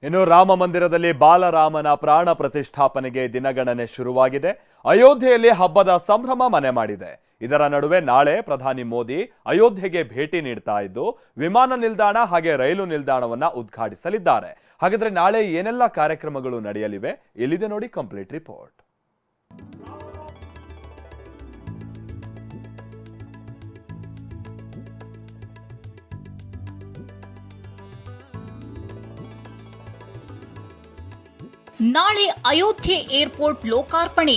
ಇನ್ನು ರಾಮ ಮಂದಿರದಲ್ಲಿ ಬಾಲರಾಮನ ಪ್ರಾಣ ಪ್ರತಿಷ್ಠಾಪನೆಗೆ ದಿನಗಣನೆ ಶುರುವಾಗಿದೆ. ಅಯೋಧ್ಯೆಯಲ್ಲಿ ಹಬ್ಬದ ಸಂಭ್ರಮ ಮನೆ ಮಾಡಿದೆ. ಇದರ ನಡುವೆ ನಾಳೆ ಪ್ರಧಾನಿ ಮೋದಿ ಅಯೋಧ್ಯೆಗೆ ಭೇಟಿ ನೀಡ್ತಾ ಇದ್ದು ವಿಮಾನ ನಿಲ್ದಾಣ ಹಾಗೆ ರೈಲು ನಿಲ್ದಾಣವನ್ನ ಉದ್ಘಾಟಿಸಲಿದ್ದಾರೆ. ಹಾಗಾದ್ರೆ ನಾಳೆ ಏನೆಲ್ಲ ಕಾರ್ಯಕ್ರಮಗಳು ನಡೆಯಲಿವೆ? ಇಲ್ಲಿದೆ ನೋಡಿ ಕಂಪ್ಲೀಟ್ ರಿಪೋರ್ಟ್. ನಾಳೆ ಅಯೋಧ್ಯೆ ಏರ್ಪೋರ್ಟ್ ಲೋಕಾರ್ಪಣೆ.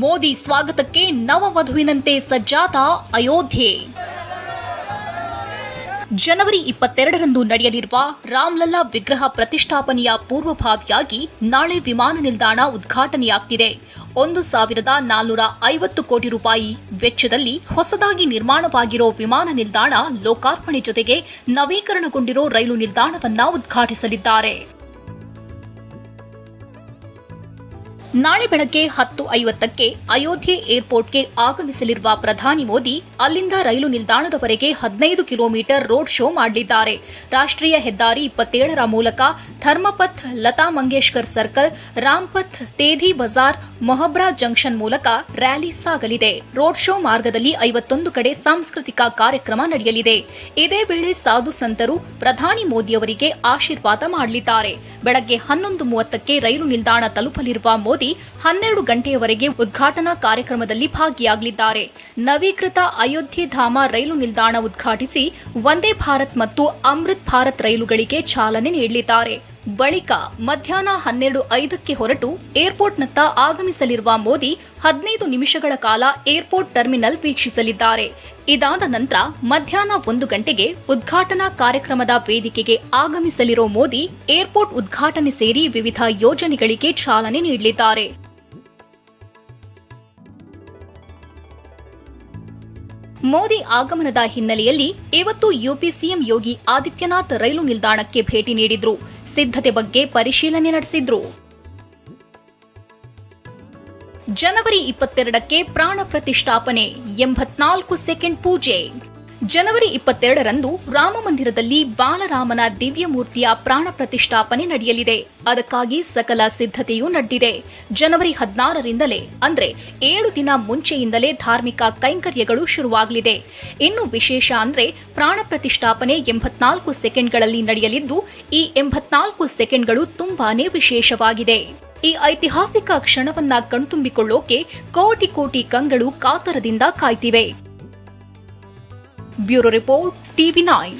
ಮೋದಿ ಸ್ವಾಗತಕ್ಕೆ ನವವಧುವಿನಂತೆ ಸಜ್ಜಾದ ಅಯೋಧ್ಯೆ. ಜನವರಿ 22ರಂದು ನಡೆಯಲಿರುವ ರಾಮ್ಲಲ್ಲಾ ವಿಗ್ರಹ ಪ್ರತಿಷ್ಠಾಪನೆಯ ಪೂರ್ವಭಾವಿಯಾಗಿ ನಾಳೆ ವಿಮಾನ ನಿಲ್ದಾಣ ಉದ್ಘಾಟನೆಯಾಗ್ತಿದೆ. 1,450 ಕೋಟಿ ರೂಪಾಯಿ ವೆಚ್ಚದಲ್ಲಿ ಹೊಸದಾಗಿ ನಿರ್ಮಾಣವಾಗಿರೋ ವಿಮಾನ ನಿಲ್ದಾಣ ಲೋಕಾರ್ಪಣೆ ಜೊತೆಗೆ ನವೀಕರಣಗೊಂಡಿರೋ ರೈಲು ನಿಲ್ದಾಣವನ್ನ ಉದ್ಘಾಟಿಸಲಿದ್ದಾರೆ. ನಾಳೆ ಬೆಳಗ್ಗೆ 10:50ಕ್ಕೆ ಅಯೋಧ್ಯೆ ಏರ್ಪೋರ್ಟ್ಗೆ ಆಗಮಿಸಲಿರುವ ಪ್ರಧಾನಿ ಮೋದಿ ಅಲ್ಲಿಂದ ರೈಲು ನಿಲ್ದಾಣದವರೆಗೆ 15 ಕಿಲೋಮೀಟರ್ ರೋಡ್ ಶೋ ಮಾಡಲಿದ್ದಾರೆ. ರಾಷ್ಟ್ರೀಯ ಹೆದ್ದಾರಿ 27ರ ಮೂಲಕ ಧರ್ಮಪಥ್, ಲತಾ ಮಂಗೇಶ್ಕರ್ ಸರ್ಕಲ್, ರಾಮ್ಪಥ್, ತೇಧಿ ಬಜಾರ್, ಮೊಹಬ್ರಾ ಜಂಕ್ಷನ್ ಮೂಲಕ ರ್ಯಾಲಿ ಸಾಗಲಿದೆ. ರೋಡ್ ಶೋ ಮಾರ್ಗದಲ್ಲಿ 51 ಕಡೆ ಸಾಂಸ್ಕೃತಿಕ ಕಾರ್ಯಕ್ರಮ ನಡೆಯಲಿದೆ. ಇದೇ ವೇಳೆ ಸಾಧು ಸಂತರು ಪ್ರಧಾನಿ ಮೋದಿಯವರಿಗೆ ಆಶೀರ್ವಾದ ಮಾಡಲಿದ್ದಾರೆ. ಬೆಳಗ್ಗೆ 11:30ಕ್ಕೆ ರೈಲು ನಿಲ್ದಾಣ ತಲುಪಲಿರುವ ಮೋದಿ 12 ಗಂಟೆಯವರೆಗೆ ಉದ್ಘಾಟನಾ ಕಾರ್ಯಕ್ರಮದಲ್ಲಿ ಭಾಗಿಯಾಗಲಿದ್ದಾರೆ. ನವೀಕೃತ ಅಯೋಧ್ಯೆ ಧಾಮ ರೈಲು ನಿಲ್ದಾಣ ಉದ್ಘಾಟಿಸಿ ವಂದೇ ಭಾರತ್ ಮತ್ತು ಅಮೃತ್ ಭಾರತ್ ರೈಲುಗಳಿಗೆ ಚಾಲನೆ ನೀಡಲಿದ್ದಾರೆ. ಬಳಿಕ ಮಧ್ಯಾಹ್ನ 12:05ಕ್ಕೆ ಹೊರಟು ಏರ್ಪೋರ್ಟ್ನತ್ತ ಆಗಮಿಸಲಿರುವ ಮೋದಿ 15 ನಿಮಿಷಗಳ ಕಾಲ ಏರ್ಪೋರ್ಟ್ ಟರ್ಮಿನಲ್ ವೀಕ್ಷಿಸಲಿದ್ದಾರೆ. ಇದಾದ ನಂತರ ಮಧ್ಯಾಹ್ನ 1 ಗಂಟೆಗೆ ಉದ್ಘಾಟನಾ ಕಾರ್ಯಕ್ರಮದ ವೇದಿಕೆಗೆ ಆಗಮಿಸಲಿರೋ ಮೋದಿ ಏರ್ಪೋರ್ಟ್ ಉದ್ಘಾಟನೆ ಸೇರಿ ವಿವಿಧ ಯೋಜನೆಗಳಿಗೆ ಚಾಲನೆ ನೀಡಲಿದ್ದಾರೆ. ಮೋದಿ ಆಗಮನದ ಹಿನ್ನೆಲೆಯಲ್ಲಿ ಇವತ್ತು ಯುಪಿ ಸಿಎಂ ಯೋಗಿ ಆದಿತ್ಯನಾಥ್ ರೈಲು ನಿಲ್ದಾಣಕ್ಕೆ ಭೇಟಿ ನೀಡಿದ್ರು. ಸಿದ್ಧತೆ ಬಗ್ಗೆ ಪರಿಶೀಲನೆ ನಡೆಸಿದ್ರು. ಜನವರಿ 22ಕ್ಕೆ ಪ್ರಾಣ ಪ್ರತಿಷ್ಠಾಪನೆ 84 ಸೆಕೆಂಡ್ ಪೂಜೆ. ಜನವರಿ 22ರಂದು ರಾಮ ಮಂದಿರದಲ್ಲಿ ಬಾಲರಾಮನ ದಿವ್ಯ ಮೂರ್ತಿಯ ಪ್ರಾಣ ಪ್ರತಿಷ್ಠಾಪನೆ ನಡೆಯಲಿದೆ. ಅದಕ್ಕಾಗಿ ಸಕಲ ಸಿದ್ಧತೆಯೂ ನಡೆದಿದೆ. ಜನವರಿ 16ರಿಂದಲೇ ಅಂದ್ರೆ 7 ದಿನ ಮುಂಚೆಯಿಂದಲೇ ಧಾರ್ಮಿಕ ಕೈಂಕರ್ಯಗಳು ಶುರುವಾಗಲಿದೆ. ಇನ್ನು ವಿಶೇಷ ಅಂದ್ರೆ ಪ್ರಾಣ ಪ್ರತಿಷ್ಠಾಪನೆ 84 ಸೆಕೆಂಡ್ಗಳಲ್ಲಿ ನಡೆಯಲಿದ್ದು ಈ 84 ಸೆಕೆಂಡ್ಗಳು ತುಂಬಾನೇ ವಿಶೇಷವಾಗಿದೆ. ಈ ಐತಿಹಾಸಿಕ ಕ್ಷಣವನ್ನ ಕಣ್ತುಂಬಿಕೊಳ್ಳೋಕೆ ಕೋಟಿ ಕೋಟಿ ಕಂಗಳು ಕಾತರದಿಂದ ಕಾಯ್ತಿವೆ. Bureau report, TV9.